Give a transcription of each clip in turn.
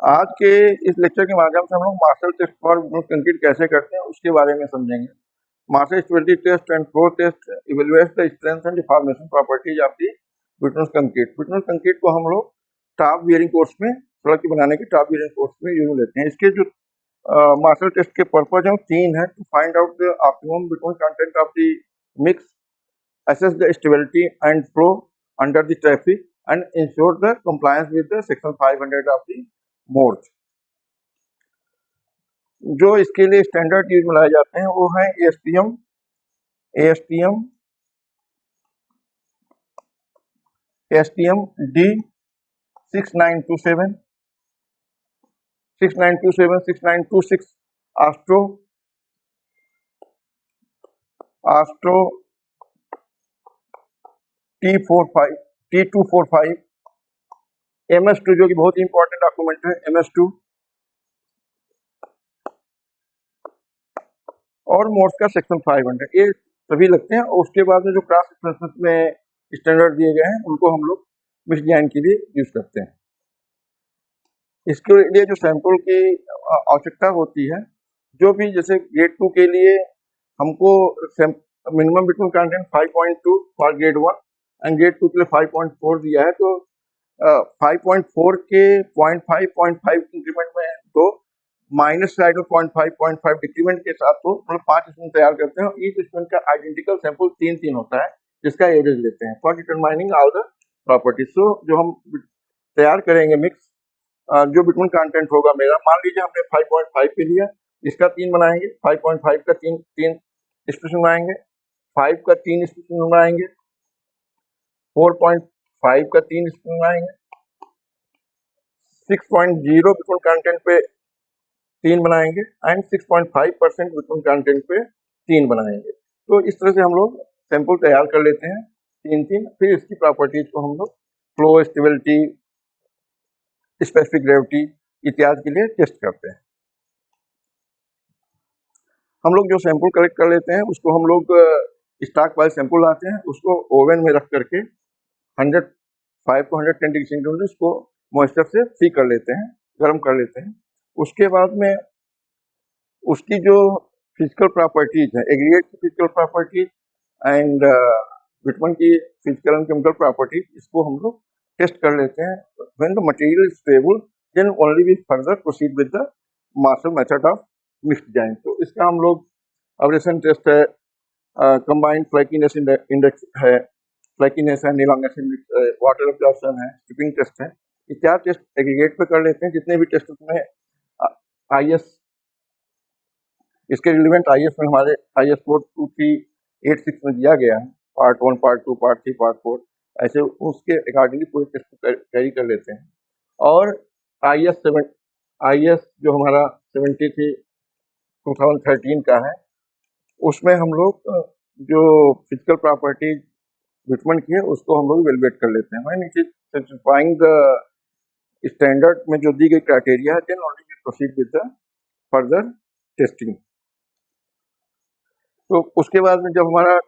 आज के इस लेक्चर के माध्यम से हम लोग मार्शल टेस्ट फॉर कंक्रीट कैसे करते हैं उसके बारे में समझेंगे। Marshall stability test and flow test evaluates the strength and deformation properties of the bituminous concrete. Bituminous concrete को हम लोग टॉप बियरिंग कोर्स में, सड़क की बनाने के टॉप बियरिंग कोर्स में यूज लेते हैं। इसके जो मार्शल टेस्ट के पर्पज हैं तीन है। To find out the optimum bitumen content of the mix, assess the stability and flow under the traffic and ensure the compliance with the section 500 of the modes। जो इसके लिए standard use में लाए जाते हैं वो है ASTM D6927, 6927, 6926, ASTRO T245, MS2 जो कि बहुत ही इंपॉर्टेंट डॉक्यूमेंट है, MS2 और मोड्स का सेक्शन 500, ये सभी लगते हैं। और उसके बाद में जो क्रॉस रेफरेंसेस में स्टैंडर्ड दिए गए हैं उनको हम लोग मिक्स डिजाइन के लिए यूज करते हैं। इसके लिए जो सैंपल की आवश्यकता होती है, जो भी जैसे ग्रेड 2 के लिए हमको minimum between content 5.2 for grade 1 and grade 2 के लिए 5.4 दिया है, तो 5.4 के 0.5 इंक्रीमेंट में तो माइनस साइड में 0.5 डिक्रीमेंट के साथ तो मतलब 5 स्पून तैयार करते हैं। ईच स्पून का आइडेंटिकल सैंपल 3 होता है जिसका एवरेज लेते हैं for determining all the properties. So जो हम तैयार करेंगे मिक्स, जो बिटवीन कंटेंट होगा मेरा, मान लीजिए हमने 5.5 पे लिया, इसका 3 बनाएंगे, 5.5 का 3 स्पेसिफिक बनाएंगे, 5 का 3 स्पेसिफिक बनाएंगे, 4.5 का 3 स्पेसिफिक बनाएंगे, 6.0 बिटवीन कंटेंट पे 3 बनाएंगे एंड 6.5% बिटवीन कंटेंट पे 3 बनाएंगे। तो इस तरह से हम लोग सैंपल तैयार कर लेते हैं 3। फिर इसकी प्रॉपर्टीज को हम लोग फ्लो, स्टेबिलिटी, स्पेसिफिक ग्रेविटी इत्यादि के लिए टेस्ट करते हैं। हम लोग जो सैंपल कलेक्ट कर लेते हैं उसको हम लोग स्टॉक वाइज सैंपल लाते हैं, उसको ओवन में रख करके 105 to 110 डिग्री सेंटीग्रेड उसको मॉइस्चर से फ्री कर लेते हैं, गर्म कर लेते हैं। उसके बाद में उसकी जो फिजिकल प्रॉपर्टीज है, एग्रीगेट की फिजिकल प्रॉपर्टीज एंड बिटमन की फिजिकल एंड केमिकल प्रॉपर्टीज, इसको हम लोग टेस्ट कर लेते हैं। When the material is stable then only we further proceed with the Marshall method of mix design. तो इसका हम लोग एब्रेशन टेस्ट है, कंबाइंड फ्लैकीनेस इंडेक्स है, flakiness and elongation, water absorption है, स्ट्रिपिंग टेस्ट है, इत्यादि टेस्ट एग्रीगेट पे कर लेते हैं। जितने भी टेस्ट उसमें IS, इसके रिलेवेंट IS में हमारे IS कोड 2386 में दिया गया है, पार्ट 1, पार्ट 2, पार्ट 3, पार्ट 4, ऐसे उसके अकॉर्डिंगली पूरे टेस्ट को कैरी कर लेते हैं। और IS जो हमारा 73/2013 का है, उसमें हम लोग जो फिजिकल प्रॉपर्टी बिटमन की है उसको हम लोग इवेलुएट कर लेते हैं। When it is satisfying the standard में जो दी गई क्राइटेरिया है, then only we proceed with the further testing. तो उसके बाद में जब हमारा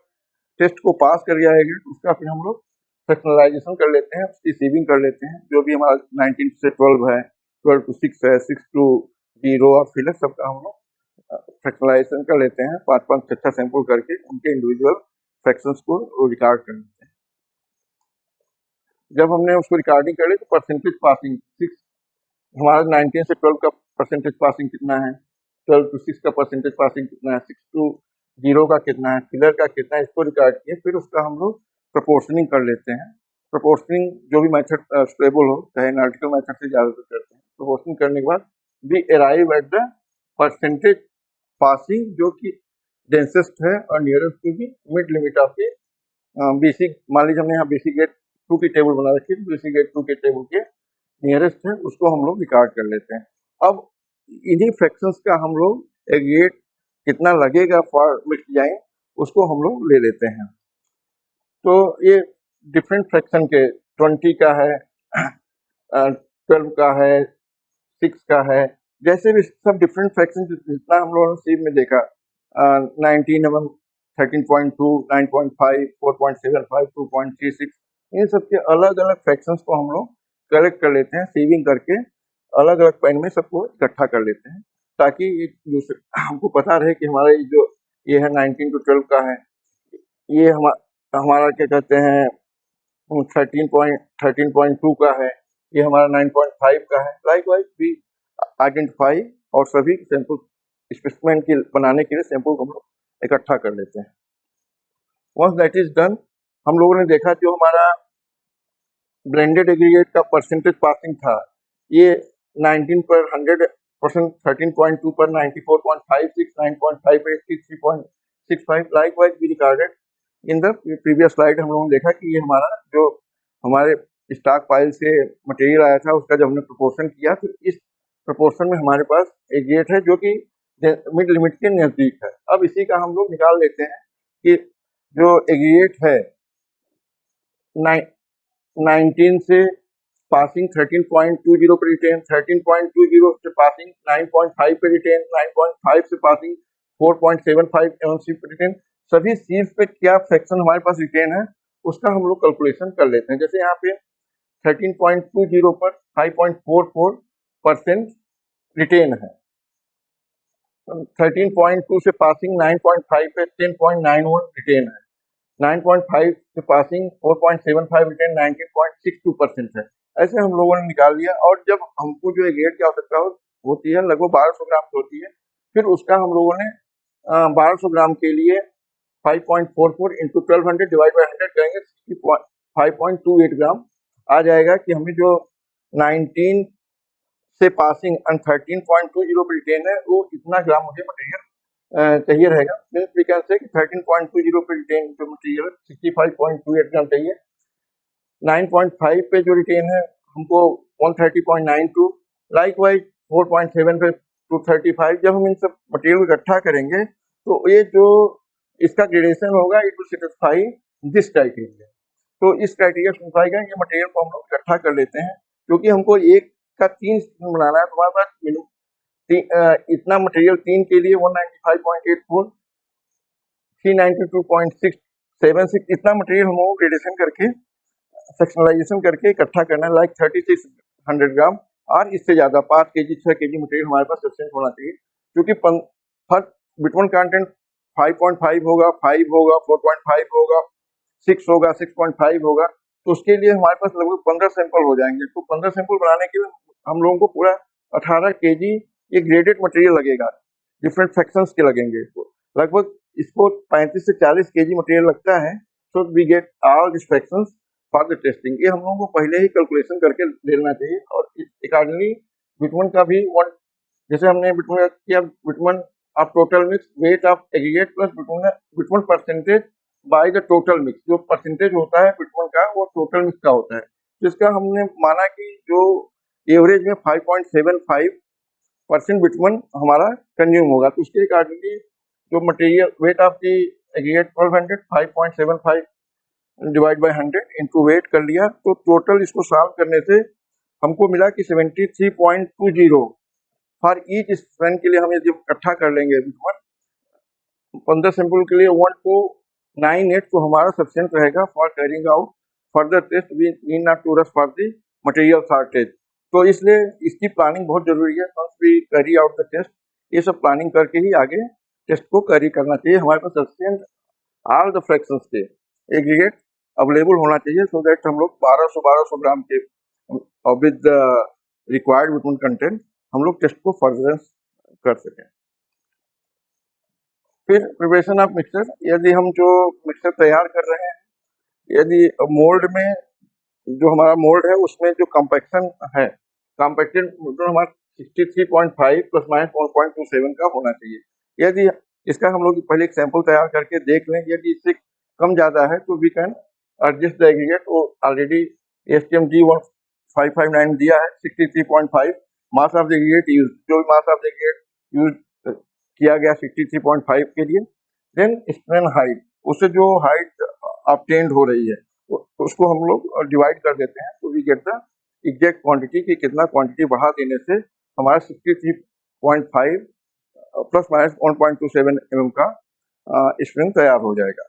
टेस्ट को पास कर जाएगा तो उसका फिर हम लोग फ्रैक्शनलाइजेशन कर लेते हैं, उसकी सीविंग कर लेते हैं। जो भी हमारा 19 से 12 है, 12 to 6 है, 6 to 0 और फिलर सबका हम लोग फ्रैक्शनलाइजेशन कर लेते हैं। 5 6 सैंपल करके उनके इंडिविजुअल फ्रैक्शंस को रिकॉर्ड कर लेते हैं। जब हमने उसको रिकॉर्डिंग कर ली तो परसेंटेज पासिंग 6, हमारा 19 से 12 का परसेंटेज पासिंग कितना है, 12 to 6 का परसेंटेज पासिंग कितना है, 6 to 0 का कितना है, फिलर का कितना है, इसको रिकॉर्ड किए। फिर उसका हम लोग प्रपोर्शनिंग कर लेते हैं। प्रपोर्शनिंग जो भी मेथड स्टेबल हो, चाहे एनालिटिकल मेथड से ज़्यादातर करते हैं। प्रपोर्शनिंग करने के बाद we arrive at the percentage passing जो कि डेंसेस्ट है और nearest to the mid limit of the BC। मान लीजिए हमने यहाँ BC गेट 2 की टेबल बना रखी है, BC गेट 2 के टेबल के नियरेस्ट है उसको हम लोग रिकॉर्ड कर लेते हैं। अब इन्हीं फ्रैक्शंस का हम लोग एग्रीगेट कितना लगेगा फॉर मिक्स डिजाइन उसको हम लोग ले लेते हैं। तो ये डिफरेंट फ्रैक्शन के 20 का है, 12 का है, 6 का है, जैसे भी सब डिफरेंट फ्रैक्शन जितना हम लोगों ने सीव में देखा, 19 mm, 13.2, 9.5, 4.75, 2.36, इन सब के अलग अलग फ्रैक्शंस को हम लोग कलेक्ट कर लेते हैं सीविंग करके। अलग अलग पेन में सबको इकट्ठा कर लेते हैं, ताकि हमको पता रहे कि हमारा ये है 19 to 12 का है, ये हमारा क्या कहते हैं 13.2 का है, ये हमारा 9.5 का है। लाइकवाइज भी आइडेंटिफाई और सभी सैंपल स्पेसिमेन के बनाने के लिए सैंपल हम लोग इकट्ठा कर लेते हैं। वंस दैट इज डन, हम लोगों ने देखा जो हमारा ब्लेंडेड एग्रीगेट का परसेंटेज पासिंग था, ये 19 पर 100%, 13.2 पर 94.56, 9.5 पर 83.65। लाइकवाइज भी recorded in the previous slide हम लोगों ने देखा कि ये हमारा जो हमारे स्टॉक पाइल से मटेरियल आया था उसका जब हमने प्रोपोर्शन किया तो इस प्रोपोर्शन में हमारे पास एग्रीगेट है जो कि मिड लिमिट के नजदीक है। अब इसी का हम लोग निकाल लेते हैं कि जो एग्रीगेट है 19 से पासिंग 13.20 पे रिटेन, 13.20 से पासिंग 9.5 पे रिटेन, 9.5 से पासिंग 4.75 एमएमसी पे रिटेन। सभी सील्स पे क्या फ्रैक्शन हमारे पास रिटेन है उसका हम लोग कैलकुलेशन कर लेते हैं। जैसे यहाँ पे 13.20 पर 5.44% रिटेन है, 13.2 से पासिंग 9.5 पे 10.91 रिटेन है, 9.5 से पासिंग 4.75 रिटेन 19.62% है। ऐसे हम लोगों ने निकाल लिया। और जब हमको जो एग्रीगेट की आवश्यकता होती है लगभग 1200 ग्राम की होती है, फिर उसका हम लोगों ने 1200 ग्राम के लिए 5.44 इंटू 1200 डिवाइड बाई 100 करेंगे, 5.28 ग्राम आ जाएगा कि हमें जो 19 से पासिंग और 13.20 पे रिटेन है वो इतना ग्राम मुझे मटेरियल चाहिए रहेगा। मीन्स वी कैन से कि 13.20 पे रिटेन जो मटेरियल 65.28 ग्राम चाहिए। 9.5 पे जो रिटेन है हमको 130.92, लाइकवाइज 4.7 पे 235। जब हम इन सब मटेरियल को इकट्ठा करेंगे तो ये जो इसका ग्रेडेशन होगा it will satisfy this criteria. तो इस क्राइटेरिया सेटिस्फाई का ये मटेरियल को हम लोग इकट्ठा कर लेते हैं, क्योंकि हमको एक का 3 स्प्रिंग बनाना है। तुम्हारे पास इतना मटेरियल 3 के लिए 195.84, 392.676 इतना मटेरियल हम लोग ग्रेडेशन करके सेक्शनलाइजेशन करके इकट्ठा करना है, लाइक 3600 ग्राम और इससे ज्यादा 5 kg 6 kg मटेरियल हमारे पास सफिशिएंट होना चाहिए, क्योंकि हर बिटमन कंटेंट 5.5 होगा, 5 होगा, 4.5 होगा, 6 होगा, 6.5 होगा, तो उसके लिए हमारे पास लगभग 15 सैंपल हो जाएंगे। तो 15 सैंपल बनाने के लिए हम लोगों को पूरा 18 kg ये ग्रेडेड मटेरियल लगेगा, डिफरेंट सेक्शंस के लगेंगे। लगभग इसको 35 से 40 kg मटेरियल लगता है। So we get all this fractions for the testing. ये हम लोगों को पहले ही कैलकुलेशन करके लेना चाहिए। और अकॉर्डिंगली बिटमन का भी जैसे हमने बिटमन किया, bitumen of total mix weight of aggregate plus bitumen percentage by the total mix. जो परसेंटेज होता है बिटमन का वो टोटल मिक्स का होता है, जिसका हमने माना कि जो एवरेज में 5.75% बिटमन हमारा कंज्यूम होगा। तो उसके अकॉर्डिंगली जो material weight of the aggregate 1200 5.75 divide by 100 into weight कर लिया। तो टोटल इसको सॉल्व करने से हमको मिला कि 73.20 फॉर ईच स्ट्रेन के लिए हम यदि इकट्ठा कर लेंगे 15 सैंपल के लिए 1298 तो हमारा सफिशिएंट रहेगा for carrying out further test. We need not to rush for the material shortage. तो इसलिए इसकी प्लानिंग बहुत जरूरी है। Once we carry out the test, ये सब प्लानिंग करके ही आगे टेस्ट को कैरी करना चाहिए। हमारे पास सफिशिएंट ऑल द फ्रैक्शंस के एग्रीगेट अवेलेबल होना चाहिए, सो दैट हम लोग 1200 ग्राम के विद रिक्वायर्ड बिटमन कंटेंट हम लोग टेस्ट को फर्दर कर सकें। फिर प्रिपरेशन ऑफ मिक्सर। यदि हम जो मिक्सर तैयार कर रहे हैं, यदि मोल्ड में जो हमारा मोल्ड है उसमें जो कॉम्पैक्शन है, कॉम्पैक्टेड जो हमारा 63.5 प्लस माइनस 1.27 का होना चाहिए। यदि इसका हम लोग पहले एक सैंपल तैयार करके देख लें, यदि इससे कम ज्यादा है तो we can adjust the aggregate. वो ऑलरेडी ASTM G1559 दिया है 63.5 mass of the aggregate use, जो mass of the aggregate use किया गया 63.5 के लिए। देन स्ट्रेन हाइट, उससे जो हाइट ऑब्टेन्ड हो रही है उसको हम लोग डिवाइड कर देते हैं, तो we get the exact quantity की कितना क्वांटिटी बढ़ा देने से हमारा 63.5 प्लस माइनस 1.27 mm का स्ट्रेन तैयार हो जाएगा।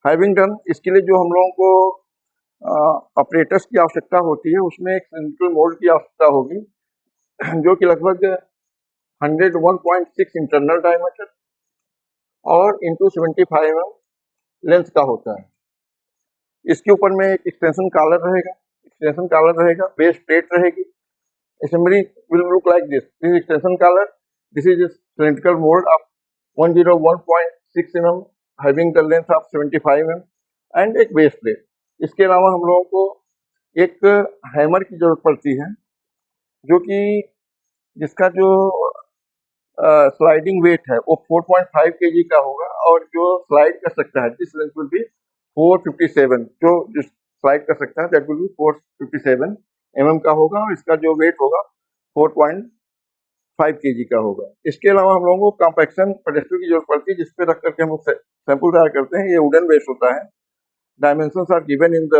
हैविंग डन, इसके लिए जो हम लोगों को ऑपरेटर्स की आवश्यकता होती है, उसमें एक सिलिंड्रिकल मोल्ड की आवश्यकता होगी जो कि लगभग 101.6 इंटरनल डायमीटर और इंटू 75 लेंथ का होता है। इसके ऊपर में एक एक्सटेंशन कॉलर रहेगा, बेस प्लेट रहेगी। Assembly will look like this. This is extension collar. This is a cylindrical mold of 101.6 mm having the length of 75 mm and एक बेस प्लेट। इसके अलावा हम लोगों को एक हैमर की जरूरत पड़ती है, जो कि जिसका जो स्लाइडिंग वेट है वो 4.5 kg का होगा और जो स्लाइड कर सकता है दिस लेंथ विल बी 457, जो स्लाइड कर सकता है दैट विल बी 457 mm का होगा और इसका जो वेट होगा 4.5 kg का होगा। इसके अलावा हम लोगों को कॉम्पैक्शन पेडेस्टल की जरूरत पड़ती है, जिसपे रख करके हम लोग सैंपल तैयार करते हैं। ये वुडन बेस होता है, dimensions are given in the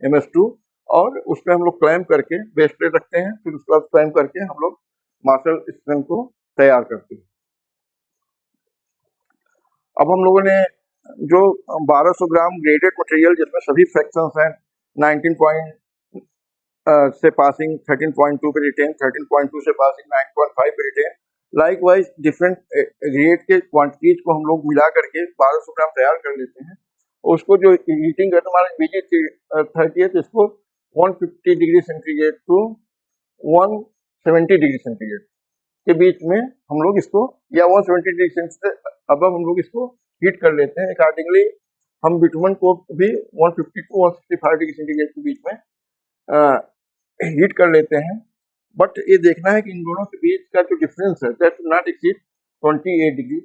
MS2 और उसमें हम लोग क्लैंप करके बेस प्लेट रखते हैं, फिर उसके बाद क्लैंप करके हम लोग मार्शल स्ट्रेंथ को तैयार करते हैं। अब हम लोगों ने जो 1200 ग्राम ग्रेडेड मटेरियल जिसमें सभी फ्रैक्शंस हैं 19 से पासिंग 13.2 पे रिटेन, 13.2 से पासिंग 9.5 पे रिटेन, लाइकवाइज डिफरेंट ग्रेड के क्वांटिटीज को हम लोग मिला करके 1200 ग्राम तैयार कर लेते हैं। उसको जो हीटिंग करते हमारे BG30 है तो इसको 150 degree centigrade to 170 degree centigrade के बीच में हम लोग इसको, या 170 डिग्री सेंटीग्रेड अब हम लोग इसको हीट कर लेते हैं। अकॉर्डिंगली हम बिटुमन को भी 150 टू 165 डिग्री सेंटीग्रेड के बीच में हीट कर लेते हैं। बट ये देखना है कि इन दोनों के बीच का जो डिफरेंस है that not exceed 28 degree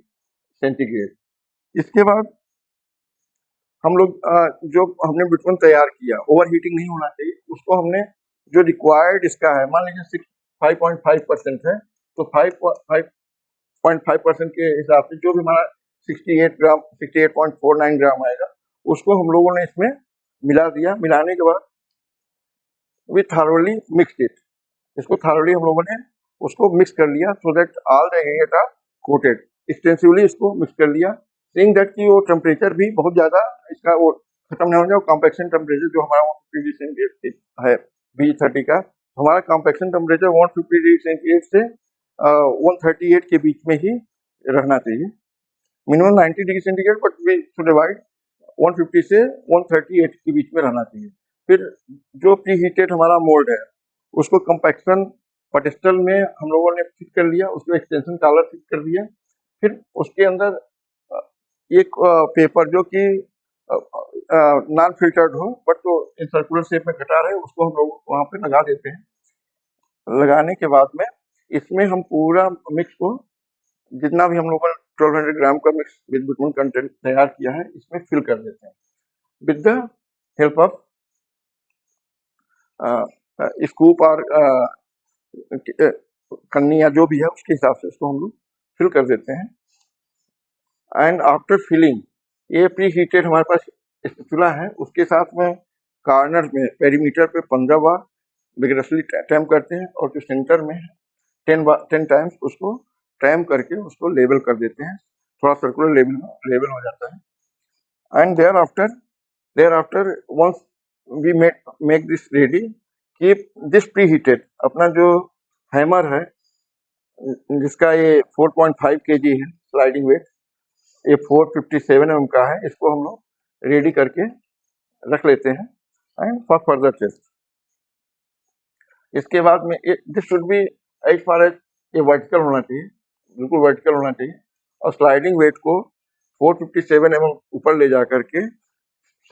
centigrade. इसके बाद हम लोग जो हमने बिटुमन तैयार किया ओवर हीटिंग नहीं होना चाहिए, उसको हमने जो रिक्वायर्ड इसका है, मान लीजिए 5.5% है तो 5.5% के हिसाब से जो भी हमारा 68.49 ग्राम आएगा उसको हम लोगों ने इसमें मिला दिया। मिलाने के बाद वी थारोली मिक्सड इट, इसको थारोली हम लोगों ने उसको मिक्स कर लिया so that all the ingredient are coated. Extensively इसको मिक्स कर लिया, सीइंग दैट कि वो टेम्परेचर भी बहुत ज़्यादा इसका वो खत्म नहीं हो जाए। कॉम्पैक्शन टेम्परेचर जो हमारा 150 डिग्री सेंटीग्रेड है BG30 का, हमारा कॉम्पैक्शन टेम्परेचर 150 डिग्री सेंटीग्रेड से 138 के बीच में ही रहना चाहिए, minimum 90 degree centigrade, but we should avoid 150 से 138 के बीच में रहना चाहिए। फिर जो प्री हीटेड हमारा मोल्ड है उसको कम्पैक्शन पेडेस्टल में हम लोगों ने फिट कर लिया, उसको एक्सटेंशन कॉलर फिट कर दिया। फिर उसके अंदर एक पेपर जो कि नॉन फिल्टर्ड हो बट तो इन सर्कुलर शेप में कटा रहे उसको हम लोग वहाँ पे लगा देते हैं। लगाने के बाद में इसमें हम पूरा मिक्स को, जितना भी हम लोगों ने 1200 ग्राम का मिक्स विद बिटुमन कंटेंट तैयार किया है इसमें फिल कर देते हैं with the help of scoop और कन्नी या जो भी है उसके हिसाब से इसको हम लोग फिल कर देते हैं। एंड आफ्टर फिलिंग ये प्री हीटेड हमारे पास स्पैचुला है, उसके साथ में कॉर्नर में पेरीमीटर पे 15 बार विगरसली टैम्प करते हैं और जो सेंटर में है 10 टाइम्स उसको टैम्प करके उसको लेबल कर देते हैं, थोड़ा सर्कुलर लेबल हो जाता है। And thereafter once we make this ready, keep this preheated, अपना जो हैमर है जिसका ये 4.5 kg है स्लाइडिंग वेट, ये 457 mm का है, इसको हम लोग रेडी करके रख लेते हैं एंड फॉर फर्दर टेस्ट। इसके बाद में this should be as far as ये वर्टिकल होना चाहिए, बिल्कुल वर्टिकल होना चाहिए और स्लाइडिंग वेट को 457 mm ऊपर ले जा करके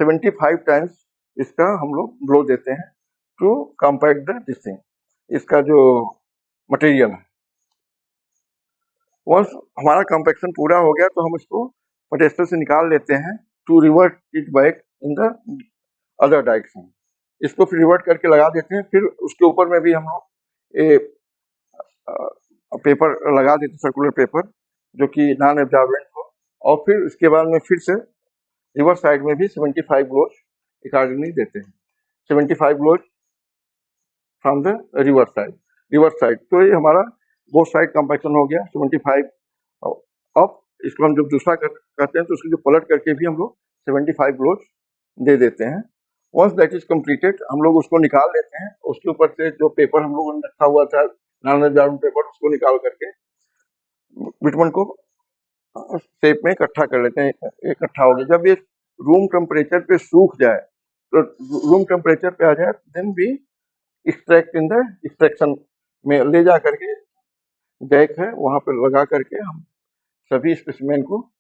75 टाइम्स इसका हम लोग ब्लो देते हैं to compact the this thing, इसका जो मटेरियल है। वंस हमारा कॉम्पैक्शन पूरा हो गया तो हम इसको पेडेस्टल से निकाल लेते हैं to revert it back in the other direction. इसको फिर रिवर्ट करके लगा देते हैं, फिर उसके ऊपर में भी हम लोग पेपर लगा देते हैं, सर्कुलर पेपर जो कि नॉन एब्जॉर्बेंट हो, और फिर उसके बाद में फिर से रिवर्स साइड में भी 75 ग्लोज अकॉर्डिंगली देते हैं, 75 blows from the reverse side. तो ये हमारा बोथ साइड कॉम्पैक्शन हो गया 75। अब इसको हम जब दूसरा करते हैं तो उसको जो पलट करके भी हम लोग 75 ग्लोज दे देते हैं। वंस दैट इज कम्प्लीटेड हम लोग उसको निकाल लेते हैं, उसके ऊपर से जो पेपर हम लोगों ने रखा हुआ था नाइलॉन पेपर उसको निकाल करके बिटमन को शेप में इकट्ठा कर लेते हैं। इकट्ठा हो गया, जब ये रूम टेम्परेचर पे सूख जाए, तो रूम टेम्परेचर पे आ जाए, देन भी एक्सट्रैक्ट इन द एक्सट्रैक्शन में ले जा करके जैक है वहां पर लगा करके हम सभी स्पेसिमेन को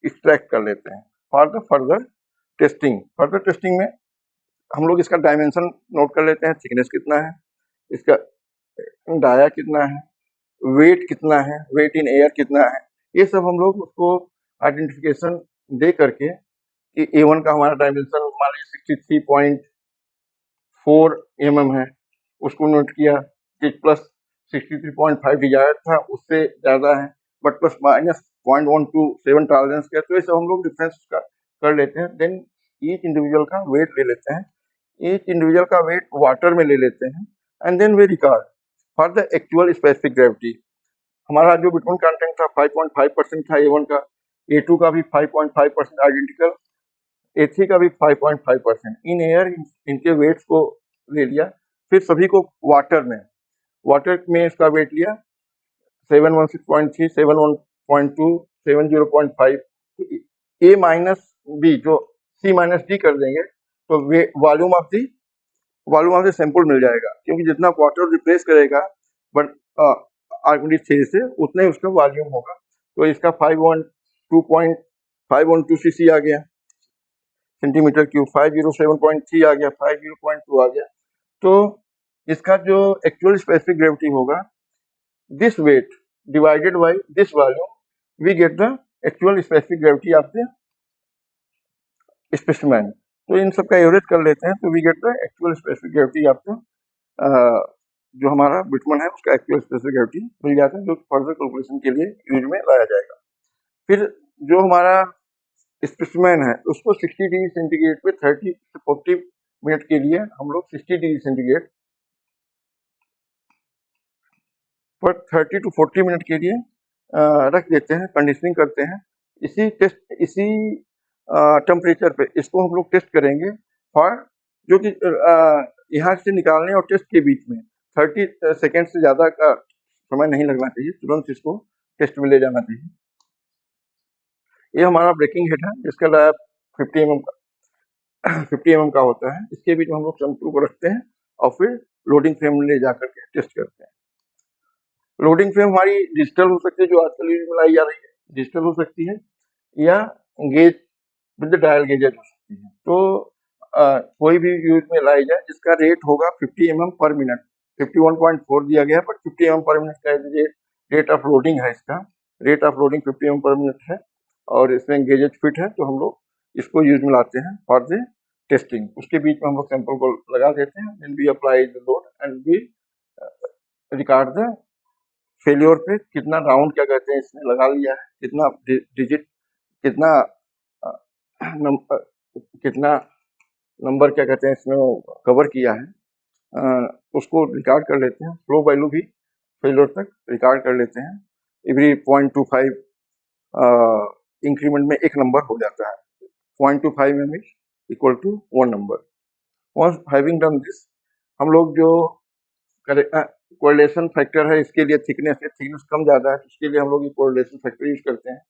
एक्सट्रैक्ट कर लेते हैं for the further testing. Further testing में हम लोग इसका डायमेंशन नोट कर लेते हैं, थिकनेस कितना है, इसका डाया कितना है, वेट कितना है, वेट इन एयर कितना है, ये सब हम लोग उसको आइडेंटिफिकेशन दे करके कि A1 का हमारा डायमेंशन मान लीजिए 63.4 mm है, उसको नोट किया कि प्लस 63.5 डिजायर था, उससे ज़्यादा है, बट प्लस माइनस 0.127 टॉलरेंस का, तो ये सब हम लोग डिफरेंस का कर लेते हैं। देन ईच इंडिविजुअल का वेट ले लेते हैं, ईच इंडिविजुअल का वेट वाटर में ले लेते हैं, and then we record for the actual specific gravity. हमारा जो बिटमन कंटेंट था 5.5% था A1 का, A2 का भी 5.5% आइडेंटिकल, A3 का भी 5.5%। इन एयर इनके वेट्स को ले लिया, फिर सभी को वाटर में इसका वेट लिया 716.3, 71.2, 70.5, A माइनस बी जो C माइनस डी कर देंगे तो वॉल्यूम ऑफ द सैंपल मिल जाएगा, क्योंकि जितना वाटर रिप्लेस करेगा बट आर्गेनिक फेज से उतना ही उसका वॉल्यूम होगा। तो इसका 512 cc आ गया सेंटीमीटर क्यूब, 507.3 आ गया, 50.2 आ गया। तो इसका जो एक्चुअल स्पेसिफिक ग्रेविटी होगा, this weight divided by this volume, we get the actual specific gravity of the specimen. तो इन सब का एवरेज कर लेते हैं तो we get the actual specific gravity of the जो हमारा बिटमन है उसका एक्चुअल स्पेसिफिक ग्रेविटी मिल जाता है, जो फर्दर कैलकुलेशन के लिए यूज में लाया जाएगा। फिर जो हमारा स्पेसिमेन है उसको 60 डिग्री सेंटीग्रेड पे 30 से 40 मिनट के लिए हम लोग 60 डिग्री सेंटीग्रेड पर 30 to 40 मिनट के लिए रख देते हैं, कंडीशनिंग करते हैं। इसी टेम्परेचर पे इसको हम लोग टेस्ट करेंगे फॉर जो कि यहाँ से निकालने और टेस्ट के बीच में 30 सेकेंड से ज़्यादा का समय नहीं लगना चाहिए, तुरंत इसको टेस्ट में ले जाना चाहिए। ये हमारा ब्रेकिंग हेड है जिसका डाया 50 mm का होता है, इसके बीच में हम लोग सैंपल को रखते हैं और फिर लोडिंग फ्रेम में ले जाकर के टेस्ट करते हैं। लोडिंग फ्रेम हमारी डिजिटल हो सकती है, जो आजकल यूज में लाई जा रही है, डिजिटल हो सकती है, या गेज विद डायल गेजेज हो सकती है। तो कोई भी यूज में लाई जाए जिसका रेट होगा 50 mm पर मिनट, 51.4 दिया गया है, पर 50 mm पर मिनट का रेट ऑफ लोडिंग है, इसका रेट ऑफ लोडिंग 50 mm पर मिनट है, और इसमें गेजेज फिट है, तो हम लोग इसको यूज में लाते हैं फॉर द टेस्टिंग। उसके बीच में हम लोग सैंपल को लगा देते हैं, then we apply the load and we record the failure पे कितना राउंड क्या कहते हैं इसने लगा लिया है, कितना डिजिट, कितना नंबर क्या कहते हैं इसमें कवर किया है, उसको रिकॉर्ड कर लेते हैं। फ्लो वैल्यू भी फेल्योर तक रिकॉर्ड कर लेते हैं। एवरी 0.25 इंक्रीमेंट में एक नंबर हो जाता है, 0.25 mm is equal to 1 number. Once having done this, हम लोग जो कोरिलेशन फैक्टर है इसके लिए थिकनेस कम ज़्यादा है, इसके लिए हम लोग ये कोरिलेशन फैक्टर यूज करते हैं।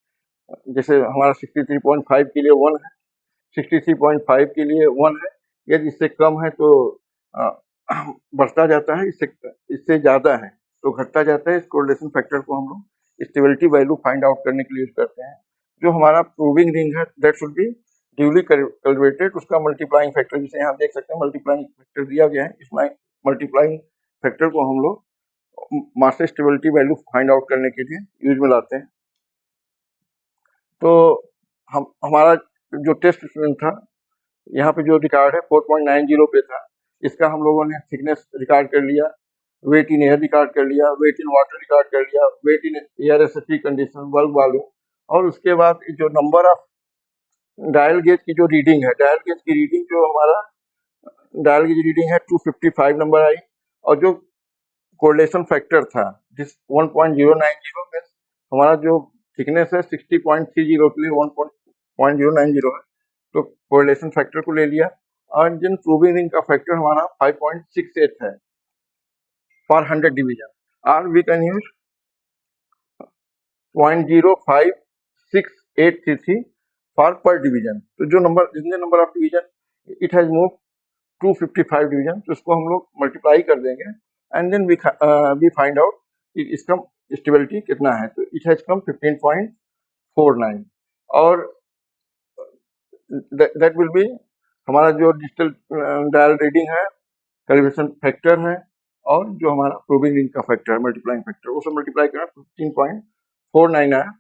जैसे हमारा 63.5 के लिए 1 है, 63.5 के लिए 1 है, यदि इससे कम है तो बढ़ता जाता है, इससे ज़्यादा है तो घटता जाता है। इस कोरिलेशन फैक्टर को हम लोग स्टेबिलिटी वैल्यू फाइंड आउट करने के लिए यूज करते हैं। जो हमारा प्रूविंग रिंग है that should be duly calculated, उसका मल्टीप्लाइंग फैक्टर, जिसे यहाँ देख सकते हैं मल्टीप्लाइंग फैक्टर दिया गया है, इसमें मल्टीप्लाइंग फैक्टर को हम लोग मास स्टेबिलिटी वैल्यू फाइंड आउट करने के लिए यूज में लाते हैं। तो हमारा जो टेस्ट स्टूडेंट था यहाँ पे जो रिकॉर्ड है 4.90 पे था, इसका हम लोगों ने थिकनेस रिकॉर्ड कर लिया, वेट इन एयर रिकॉर्ड कर लिया, वेट इन वाटर रिकॉर्ड कर लिया, weight in air SSD condition, bulk volume, और उसके बाद जो नंबर ऑफ डायल गेज की जो रीडिंग है, डायल गेज की रीडिंग जो हमारा डायल गेज रीडिंग है 255 नंबर आई, और जो कोरिलेशन फैक्टर था जिस 1.090 में हमारा जो थिकनेस है 60.30 के लिए 1.090 है, तो कोरिलेशन फैक्टर को ले लिया और जिन प्रूविंग रिंग का फैक्टर हमारा 5.68 है फॉर 100 डिवीजन, और we can use 0.05683 for per division. तो जो नंबर, जितने number of division it has move 255 division, तो उसको हम लोग मल्टीप्लाई कर देंगे and then we find out कि इसका स्टेबिलिटी कितना है। तो इट हैज कम 15.49 और दैट विल बी हमारा जो डिजिटल डायल रीडिंग है, कैलिब्रेशन फैक्टर है, और जो हमारा प्रूविंग रिंग का फैक्टर है, मल्टीप्लाइंग फैक्टर, वो सब मल्टीप्लाई करें 15.49 आया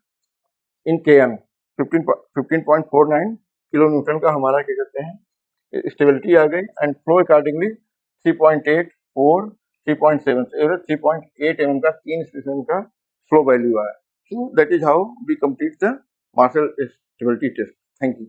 इन KN। 15.49 किलो न्यूटन का हमारा क्या कहते हैं स्टेबिलिटी आ गई, एंड फ्लो अकॉर्डिंगली 3.84, 3.7, 3.8 mm का 3 स्पेसिमेन का फ्लो वैल्यू आया। So that is how we complete the Marshall stability test. Thank you.